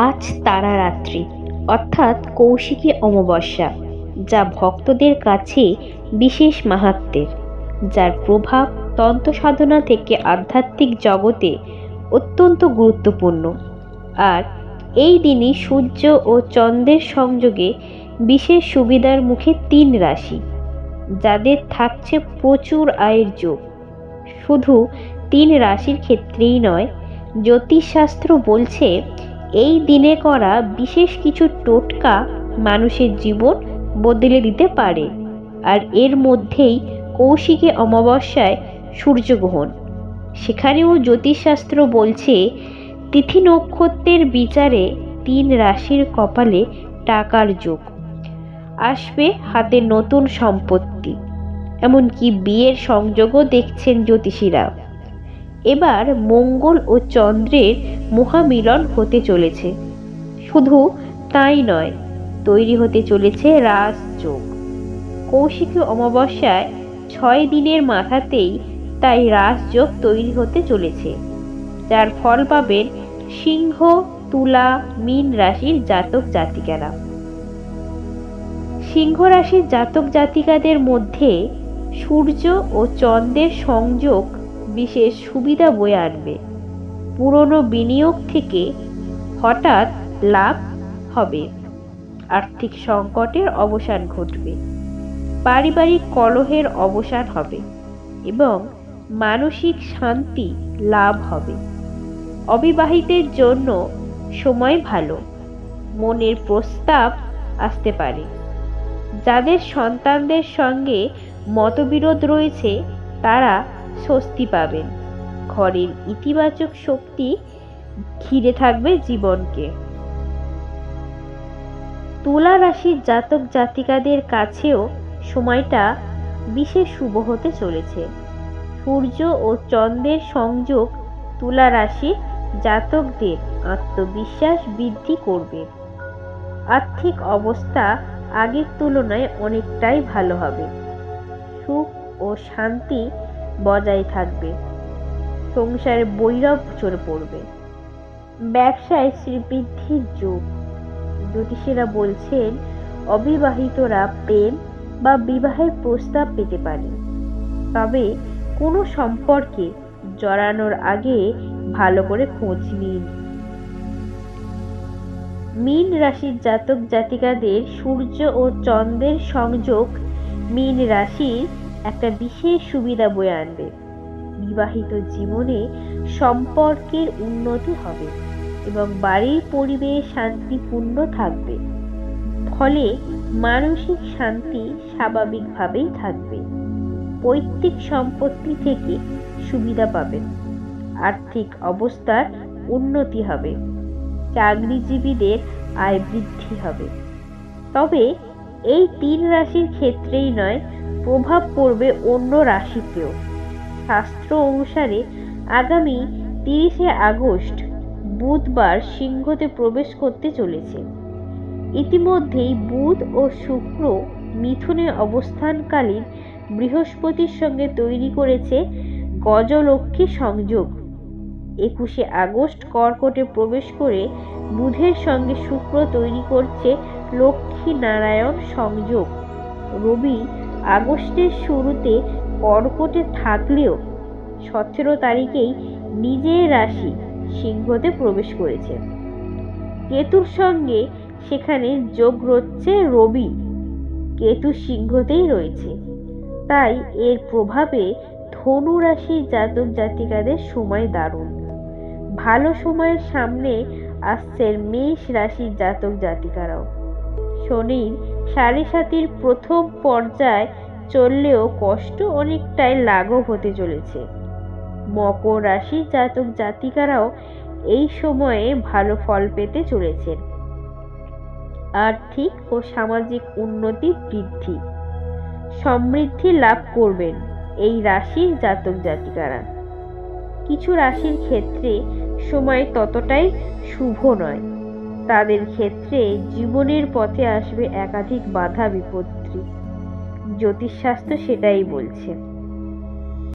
আজ তারারাত্রি অর্থাৎ কৌশিকী অমাবস্যা, যা ভক্তদের কাছে বিশেষ মাহাত্ম্যের, যার প্রভাব তন্ত্র সাধনা থেকে আধ্যাত্মিক জগতে অত্যন্ত গুরুত্বপূর্ণ। আর এই দিনই সূর্য ও চন্দ্রের সংযোগে বিশেষ সুবিধার মুখে 3 রাশি, যাদের থাকছে প্রচুর আয়ের যোগ। শুধু 3 রাশির ক্ষেত্রেই নয়, জ্যোতিষশাস্ত্র বলছে এই দিনে করা বিশেষ কিছু টোটকা মানুষের জীবন বদলে দিতে পারে। আর এর মধ্যেই কৌশিকী অমাবস্যায় সূর্যগ্রহণ। সেখানেও জ্যোতিষশাস্ত্র বলছে তিথি নক্ষত্রের বিচারে 3 রাশির কপালে টাকার যোগ আসবে, হাতে নতুন সম্পত্তি, এমনকি বিয়ের সংযোগও দেখছেন জ্যোতিষীরা। এবার মঙ্গল ও চন্দ্রের মহামিলন হতে চলেছে। শুধু তাই নয়, তৈরি হতে চলেছে রাজযোগ। কৌশিকী অমাবস্যায় 6 দিনের মাথাতেই তাই রাজযোগ তৈরি হতে চলেছে, যার ফল পাবেন সিংহ, তুলা, মীন রাশির জাতক জাতিকারা। সিংহ রাশির জাতক জাতিকাদের মধ্যে সূর্য ও চন্দ্রের সংযোগ বিশেষ সুবিধা বয়ে আনবে। পুরনো বিনিয়োগ থেকে হঠাৎ লাভ হবে, আর্থিক সংকটের অবসান ঘটবে, পারিবারিক কলহের অবসান হবে এবং মানসিক শান্তি লাভ হবে। অবিবাহিতের জন্য সময় ভালো, মনের প্রস্তাব আসতে পারে। যাদের সন্তানদের সঙ্গে মতবিরোধ রয়েছে তারা স্বস্তি পাবেন। ঘরের ইতিবাচক শক্তি ঘিরে থাকবে জীবনকে। তুলা রাশির জাতক জাতিকাদের কাছেও সময়টা বিশেষ শুভ হতে চলেছে। সূর্য ও চন্দ্রের সংযোগ তুলা রাশির জাতকদের আত্মবিশ্বাস বৃদ্ধি করবে। আর্থিক অবস্থা আগের তুলনায় অনেকটাই ভালো হবে। সুখ ও শান্তি বজায় থাকবে। সংসারে বৈরব চড়ে পড়বে। ব্যবসায় শ্রীবৃদ্ধির যোগ। জ্যোতিষীরা বলছেন অবিবাহিতরা প্রেম বা বিবাহের প্রস্তাব পেতে পারে, তবে কোনো সম্পর্কে জড়ানোর আগে ভালো করে খোঁজ নিন। মীন রাশির জাতক জাতিকাদের সূর্য ও চন্দ্রের সংযোগ মীন রাশির একটা বিশেষ সুবিধা বয়ে আনবে। বিবাহিত জীবনে সম্পর্কের উন্নতি হবে এবং বাড়ির পরিবেশ শান্তিপূর্ণ থাকবে। ফলে মানসিক শান্তি স্বাভাবিকভাবেই থাকবে। পৈতৃক সম্পত্তি থেকে সুবিধা পাবেন। আর্থিক অবস্থার উন্নতি হবে। চাকরিজীবীদের আয় বৃদ্ধি হবে। তবে এই 3 রাশির ক্ষেত্রেই নয়, প্রভাব পড়বে অন্য রাশিতেও। শাস্ত্র অনুসারে আগামী 30শে আগস্ট বুধবার সিংহতে প্রবেশ করতে চলেছে। ইতিমধ্যেই বুধ ও শুক্র মিথুনে অবস্থানকালীন বৃহস্পতির সঙ্গে তৈরি করেছে গজলক্ষ্মী সংযোগ। 21শে আগস্ট কর্কটে প্রবেশ করে বুধের সঙ্গে শুক্র তৈরি করছে লক্ষ্মী নারায়ণ সংযোগ। রবি আগস্টের শুরুতে কর্কটে থাকলেও 17 তারিখেই নিজের রাশি সিংহতে প্রবেশ করেছে। কেতুর সঙ্গে সেখানে যোগ হচ্ছে রবি, কেতু সিংহতেই রয়েছে। তাই এর প্রভাবে ধনু রাশির জাতক জাতিকাদের সময় দারুণ। ভালো সময়ের সামনে আসছে মেষ রাশির জাতক জাতিকারাও। শনির 7.5 প্রথম পর্যায় চললেও কষ্ট অনেকটাই লাঘব হতে চলেছে। মকর রাশির জাতক জাতিকারাও এই সময়ে ভালো ফল পেতে চলেছেন। আর্থিক ও সামাজিক উন্নতি বৃদ্ধি, সমৃদ্ধি লাভ করবেন এই রাশির জাতক জাতিকারা। কিছু রাশির ক্ষেত্রে সময় ততটাই শুভ নয়। তাদের ক্ষেত্রে জীবনের পথে আসবে একাধিক বাধা বিপত্তি। জ্যোতিষশাস্ত্র সেটাই বলছে।